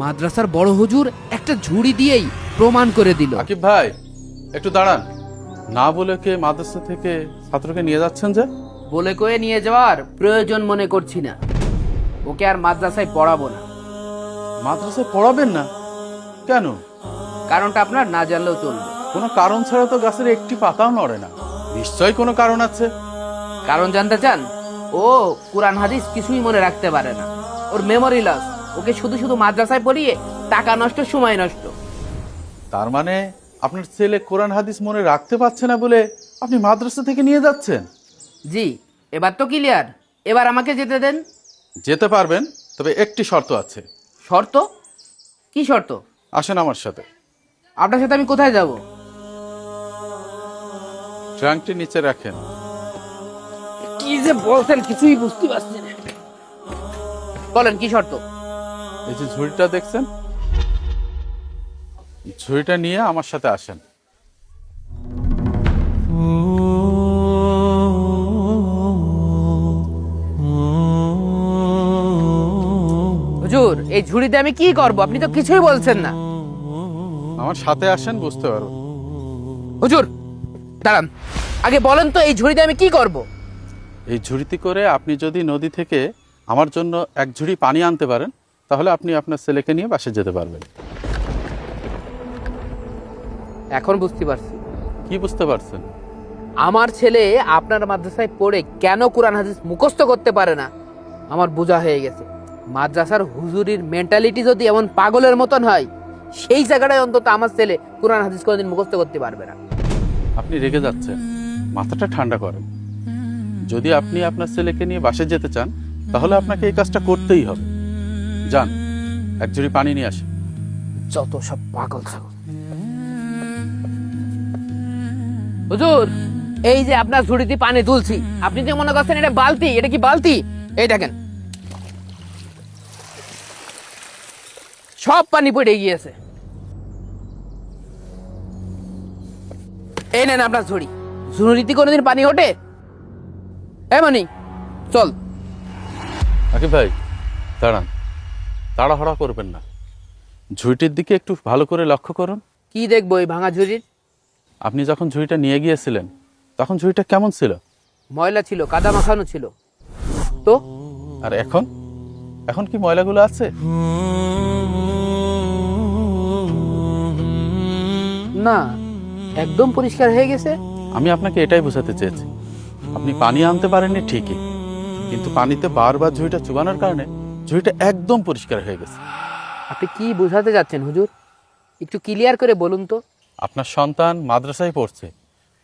মাদ্রাসার বড় হুজুর একটা ঝুড়ি দিয়েই প্রমাণ করে দিল। আকিব ভাই একটু দাঁড়ান, না বলে কে মাদ্রাসা থেকে ছাত্রকে নিয়ে যাচ্ছেন যে? বলে কয়ে নিয়ে যাওয়ার প্রয়োজন মনে করছি না, ওকে আর মাদ্রাসায় পড়াবো না। মাদ্রাসায় পড়াবেন না কেন? কারণটা আপনার না জানলেও চলবে। কোনো কারণ ছাড়া তো গাছের একটি পাতাও নড়ে না, নিশ্চয়ই কোনো কারণ আছে। কারণ জানতে চান? ও কুরআন হাদিস কিছুই মনে রাখতে পারে না, ওর মেমোরি লস। ওকে শুধু শুধু মাদ্রাসায় পড়িয়ে টাকা নষ্ট, সময় নষ্ট। তার মানে আপনার ছেলে কোরআন হাদিস মনে রাখতে পারছে না বলে আপনি মাদ্রাসা থেকে নিয়ে যাচ্ছেন? জি, এবার তো ক্লিয়ার। এবার আমাকে যেতে দেন। যেতে পারবেন, তবে একটি শর্ত আছে। শর্ত? কি শর্ত? আসেন আমার সাথে। আপনার সাথে আমি কোথায় যাব? ট্রাঙ্কটি নিচে রাখেন। কি যে বলছেন কিছুই বুঝতে পারছি না। বলেন কি শর্ত? এই যে ঝুড়িটা দেখছেন, ঝুড়িটা নিয়ে আমার সাথে আসেন। হুজুর, এই ঝুড়িতে আমি কি করব? আপনি তো কিছুই বলছেন না। আমার সাথে আসেন, বুঝতে পারবেন। হুজুর দাঁড়ান, আগে বলেন তো এই ঝুড়িতে আমি কি করব? এই ঝুড়িতে করে আপনি যদি নদী থেকে আমার জন্য এক ঝুড়ি পানি আনতে পারেন, তাহলে আপনি আপনার ছেলেকে নিয়ে বাসে যেতে পারবেন। এখন বুঝতে পারছি। কি বুঝতে পারছেন? আমার ছেলে আপনার মাদ্রাসায় পড়ে কেন কুরআন হাদিস মুখস্থ করতে পারে না আমার বোঝা হয়ে গেছে। মাদ্রাসার হুজুরির মেন্টালিটি যদি এমন পাগলের মতন হয়, সেই জায়গাটায় অন্তত আমার ছেলে কুরআন হাদিস কোনোদিন মুখস্থ করতে পারবে না। আপনি রেগে যাচ্ছেন, মাথাটা ঠান্ডা করেন। যদি আপনি আপনার ছেলেকে নিয়ে বাসে যেতে চান, তাহলে আপনাকে এই কাজটা করতেই হবে। যান, এক ঝুড়ি পানি নিয়ে আসেন। যত সব পাগল ছাগল। হুজুর, এই যে আপনার ঝুড়িতে পানি তুলছি, আপনি যে মনে করছেন এটা বালতি, এটা কি বালতি? এই দেখেন সব পানি পড়ে গিয়েছে। এই নেন আপনার ঝুড়ি। ঝুড়িতে কোনোদিন পানি ওঠে? মানি চল। আকিব ভাই দাঁড়ান, তাড়াহুড়া করবেন না। ঝুড়িটির দিকে একটু ভালো করে লক্ষ্য করুন। কি দেখবো এই ভাঙা ঝুড়ির? আপনি যখন ঝুড়িটা নিয়ে গিয়েছিলেন, তখন ঝুড়িটা কেমন ছিল? ময়লা ছিল, কাদা মাখানো ছিল। তো আর এখন এখন কি ময়লাগুলো আছে? না, একদম পরিষ্কার হয়ে গেছে। আমি আপনাকে এটাই বোঝাতে চেয়েছি, আপনি পানি আনতে পারেননি ঠিকই, কিন্তু পানিতে বারবার ঝুড়িটা চুবানোর কারণে ঝুড়িটা একদম পরিষ্কার হয়ে গেছে। আপনি কি বোঝাতে যাচ্ছেন হুজুর? একটু ক্লিয়ার করে বলুন তো। আপনার সন্তান মাদ্রাসায় পড়ছে,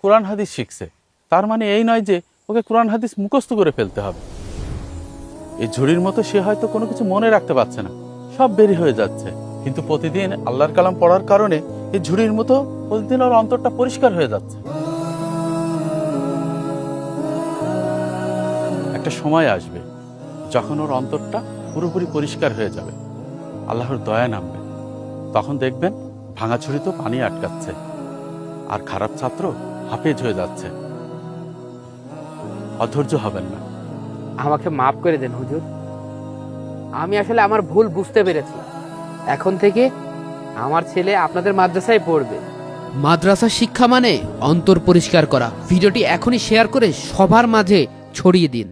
কোরআন হাদিস শিখছে, তার মানে এই নয় যে ওকে কোরআন হাদিস মুখস্থ করে ফেলতে হবে। এই ঝুড়ির মতো সে হয়তো কোনো কিছু মনে রাখতে পারছে না, সব বেরি হয়ে যাচ্ছে, কিন্তু প্রতিদিন আল্লাহর কালাম পড়ার কারণে এই ঝুড়ির মতো প্রতিদিন ওর অন্তরটা পরিষ্কার হয়ে যাচ্ছে। একটা সময় আসবে যখন ওর অন্তরটা পুরোপুরি পরিষ্কার হয়ে যাবে, আল্লাহর দয়া নামবে, তখন দেখবেন ভাঙা ঝুড়িতেও পানি আটকাচ্ছে, আর খারাপ ছাত্র হাফেজ হয়ে যাচ্ছে। অধৈর্য হবেন না। আমাকে মাফ করে দেন হুজুর, আমি আসলে আমার ভুল বুঝতে পেরেছি। এখন থেকে আমার ছেলে আপনাদের মাদ্রাসায় পড়বে। মাদ্রাসা শিক্ষা মানে অন্তর পরিষ্কার করা। ভিডিওটি এখনই শেয়ার করে সবার মাঝে ছড়িয়ে দিন।